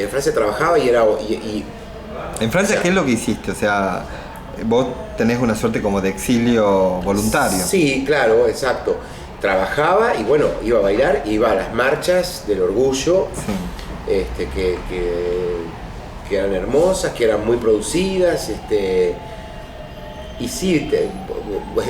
En Francia trabajaba y era... ¿En Francia qué es lo que hiciste? O sea, vos tenés una suerte como de exilio voluntario. Sí, claro, exacto. Trabajaba y bueno, iba a bailar, iba a las marchas del orgullo, Sí. que eran hermosas, que eran muy producidas, y sí,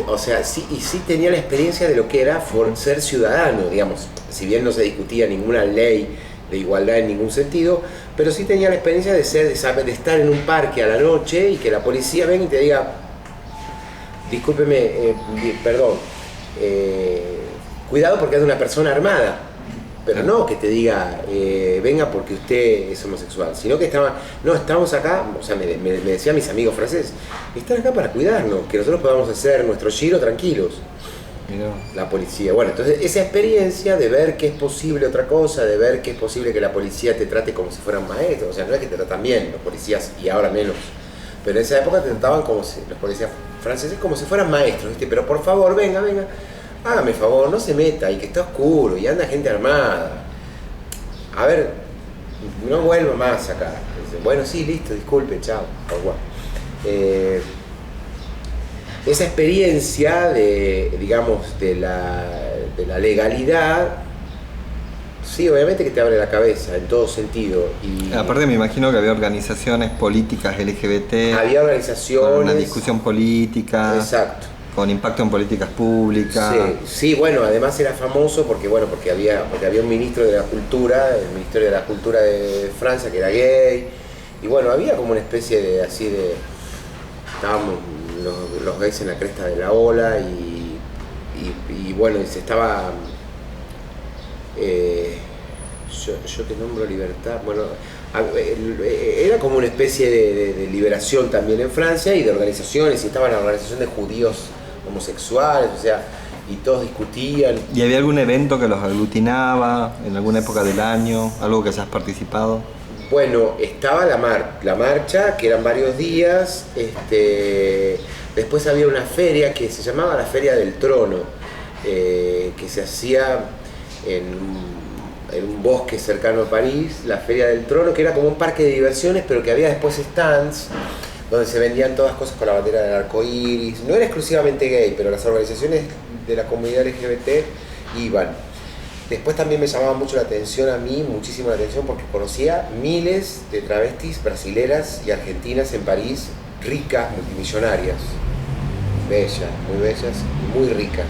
o sea, sí, y sí tenía la experiencia de lo que era ser ciudadano, digamos, si bien no se discutía ninguna ley de igualdad en ningún sentido, pero sí tenía la experiencia de estar en un parque a la noche y que la policía venga y te diga, discúlpeme, perdón, cuidado porque es una persona armada, pero no que te diga, venga porque usted es homosexual, sino que estamos acá, o sea, me decían mis amigos franceses, están acá para cuidarnos, que nosotros podamos hacer nuestro giro tranquilos. Mirá. La policía, bueno, entonces esa experiencia de ver que es posible otra cosa, de ver que es posible que la policía te trate como si fueran maestros, o sea, no es que te tratan bien los policías, y ahora menos, pero en esa época te trataban como si, los policías franceses, como si fueran maestros, ¿viste? Pero por favor, venga, hágame favor, no se meta, y que está oscuro, y anda gente armada. A ver, no vuelva más acá. Dice, bueno, sí, listo, disculpe, chao. Esa experiencia de, digamos, de la legalidad, sí, obviamente que te abre la cabeza en todo sentido. Y aparte me imagino que había organizaciones políticas LGBT. había organizaciones. Con una discusión política. Exacto. Con impacto en políticas públicas. Sí, bueno, además era famoso porque había un ministro de la cultura, el Ministerio de la Cultura de Francia, que era gay, y bueno, había como una especie de, así de, estábamos los gays en la cresta de la ola, y bueno, y se estaba, yo te nombro libertad, bueno, era como una especie de liberación también en Francia, y de organizaciones, y estaba la organización de judíos homosexuales, o sea, y todos discutían. ¿Y había algún evento que los aglutinaba en alguna época del año? ¿Algo que hayas participado? Bueno, estaba la marcha, que eran varios días, después había una feria que se llamaba la Feria del Trono, que se hacía en un bosque cercano a París, la Feria del Trono, que era como un parque de diversiones, pero que había después stands donde se vendían todas cosas con la bandera del arco iris. No era exclusivamente gay, pero las organizaciones de la comunidad LGBT iban. Después también me llamaba mucho la atención a mí, muchísimo la atención, porque conocía miles de travestis brasileras y argentinas en París, ricas, multimillonarias, bellas, y muy ricas,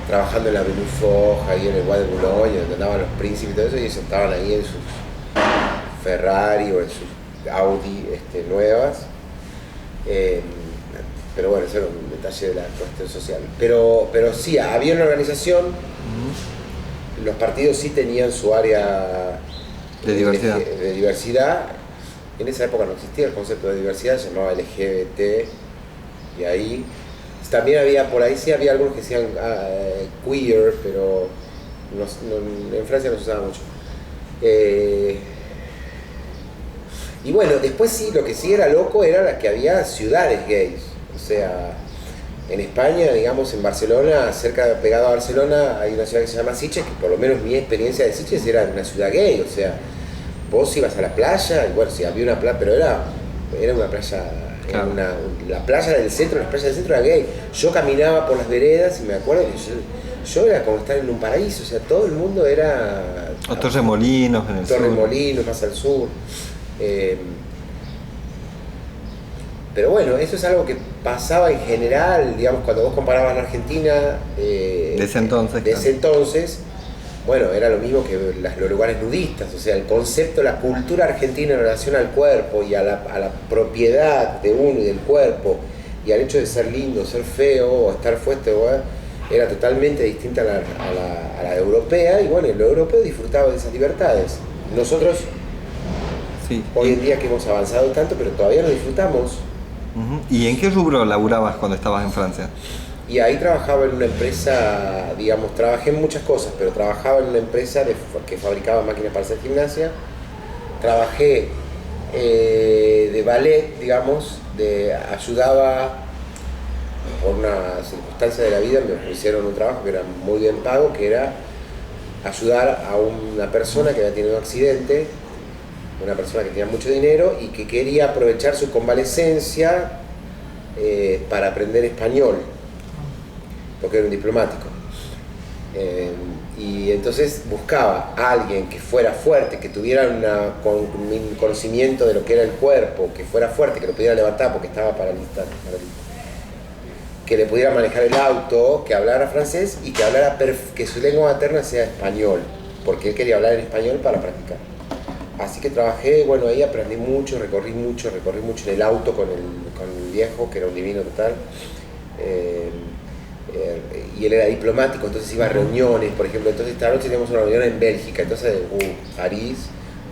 trabajando en la Avenue Foch, ahí en el Bois de Boulogne, donde andaban los príncipes y todo eso, y ellos estaban ahí en sus Ferrari o en sus Audi nuevas. Pero bueno, eso era un detalle de la cuestión social. Pero sí, había una organización, los partidos sí tenían su área de diversidad. En esa época no existía el concepto de diversidad, se llamaba LGBT, y ahí también había, por ahí sí había algunos que decían queer, pero en Francia no se usaba mucho. Y bueno, después sí, lo que sí era loco era que había ciudades gays. O sea, en España, digamos, en Barcelona, pegado a Barcelona, hay una ciudad que se llama Sitges, que por lo menos mi experiencia de Sitges era una ciudad gay. O sea, vos ibas a la playa, y bueno, sí, había una playa, pero era una playa, claro. La playa del centro era gay. Yo caminaba por las veredas y me acuerdo que yo era como estar en un paraíso, o sea, todo el mundo era... O Torremolinos en el sur. Torremolinos, más al sur. Pero bueno, eso es algo que pasaba en general, digamos, cuando vos comparabas la Argentina de ese entonces, bueno, era lo mismo que los lugares nudistas, o sea, el concepto, la cultura argentina en relación al cuerpo y a la propiedad de uno y del cuerpo, y al hecho de ser lindo, ser feo, o estar fuerte, era totalmente distinta a la europea, y bueno, el europeo disfrutaba de esas libertades. Nosotros... Sí. Hoy en día que hemos avanzado tanto, pero todavía no disfrutamos. ¿Y en qué rubro laburabas cuando estabas en Francia? Y ahí trabajaba en una empresa, digamos, trabajé en muchas cosas, pero trabajaba en una empresa que fabricaba máquinas para hacer gimnasia. Trabajé de ballet, digamos, ayudaba, por una circunstancia de la vida, me ofrecieron un trabajo que era muy bien pago, que era ayudar a una persona que había tenido un accidente una persona que tenía mucho dinero y que quería aprovechar su convalecencia para aprender español, porque era un diplomático. Y entonces buscaba a alguien que fuera fuerte, que tuviera un conocimiento de lo que era el cuerpo, que fuera fuerte, que lo pudiera levantar porque estaba paralizado, que le pudiera manejar el auto, que hablara francés y que que su lengua materna sea español, porque él quería hablar en español para practicar. Así que trabajé, bueno, ahí aprendí mucho, recorrí mucho en el auto con el viejo, que era un divino total. Y él era diplomático, entonces iba a reuniones, por ejemplo. Entonces esta noche teníamos una reunión en Bélgica, entonces París,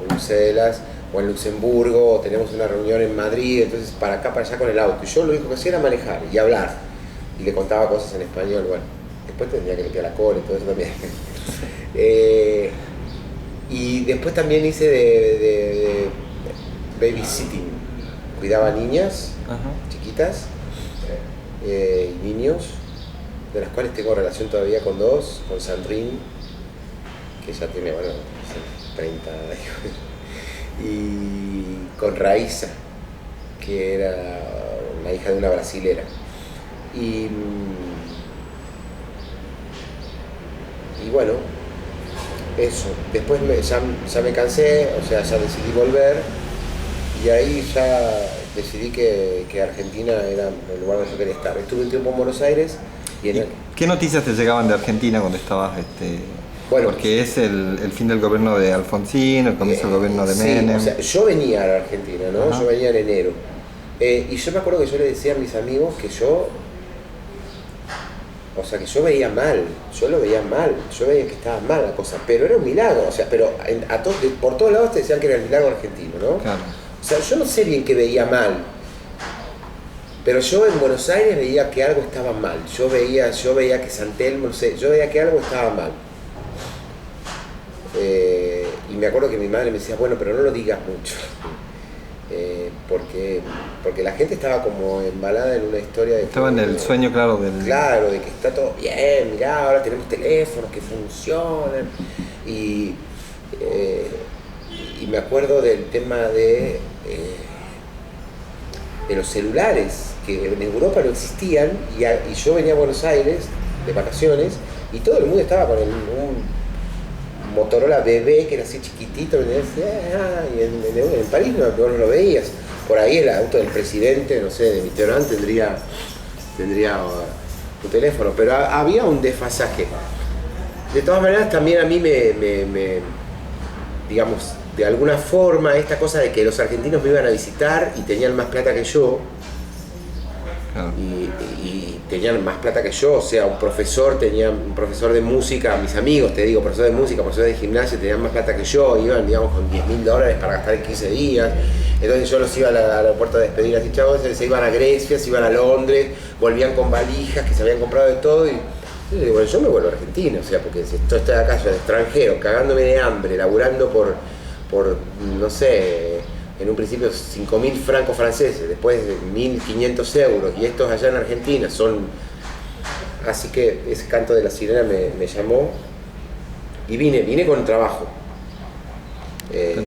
Bruselas o en Luxemburgo, o tenemos una reunión en Madrid, entonces para acá, para allá con el auto. Y yo lo único que hacía era manejar y hablar, y le contaba cosas en español. Bueno, después tendría que limpiar la cola y todo eso también. Y después también hice de babysitting, cuidaba niñas chiquitas y niños, de las cuales tengo relación todavía con dos, con Sandrine, que ya tiene, bueno, 30 años, y con Raíza, que era la hija de una brasilera. Y bueno, eso. Después ya me cansé, o sea, ya decidí volver, y ahí ya decidí que Argentina era el lugar donde yo quería estar. Estuve un tiempo en Buenos Aires. ¿Qué noticias te llegaban de Argentina cuando estabas? Bueno, porque es el fin del gobierno de Alfonsín, el comienzo del gobierno de Menem. O sea, yo venía a la Argentina, ¿no? Yo venía en enero. Y yo me acuerdo que yo le decía a mis amigos que yo veía mal, yo lo veía mal, yo veía que estaba mal la cosa, pero era un milagro, o sea, pero por todos lados te decían que era el milagro argentino, ¿no? Claro. O sea, yo no sé bien qué veía mal, pero yo en Buenos Aires veía que algo estaba mal, yo veía que San Telmo, no sé, yo veía que algo estaba mal. Y me acuerdo que mi madre me decía, bueno, pero no lo digas mucho, porque la gente estaba como embalada en una historia de... Estaba en el sueño, claro, Claro, de que está todo bien, mirá, ahora tenemos teléfonos que funcionan. Y me acuerdo del tema de los celulares, que en Europa no existían, y yo venía a Buenos Aires de vacaciones, y todo el mundo estaba con un Motorola bebé que era así chiquitito, y en París no lo veías. Por ahí el auto del presidente, no sé, de Mitterrand tendría un teléfono, pero había un desfasaje. De todas maneras, también a mí digamos, de alguna forma, esta cosa de que los argentinos me iban a visitar y tenían más plata que yo, y tenían más plata que yo, o sea, tenía un profesor de música, mis amigos, te digo, profesor de música, profesor de gimnasia, tenían más plata que yo, iban, digamos, con $10.000 para gastar en 15 días, entonces yo los iba al aeropuerto a despedir así, chavos, se iban a Grecia, se iban a Londres, volvían con valijas que se habían comprado de todo, y yo digo, bueno, yo me vuelvo a Argentina, o sea, porque si estoy acá, yo de extranjero, cagándome de hambre, laburando por no sé, en un principio 5.000 francos franceses, después 1.500 euros, y estos allá en Argentina son... Así que ese canto de la sirena me llamó, y vine con trabajo.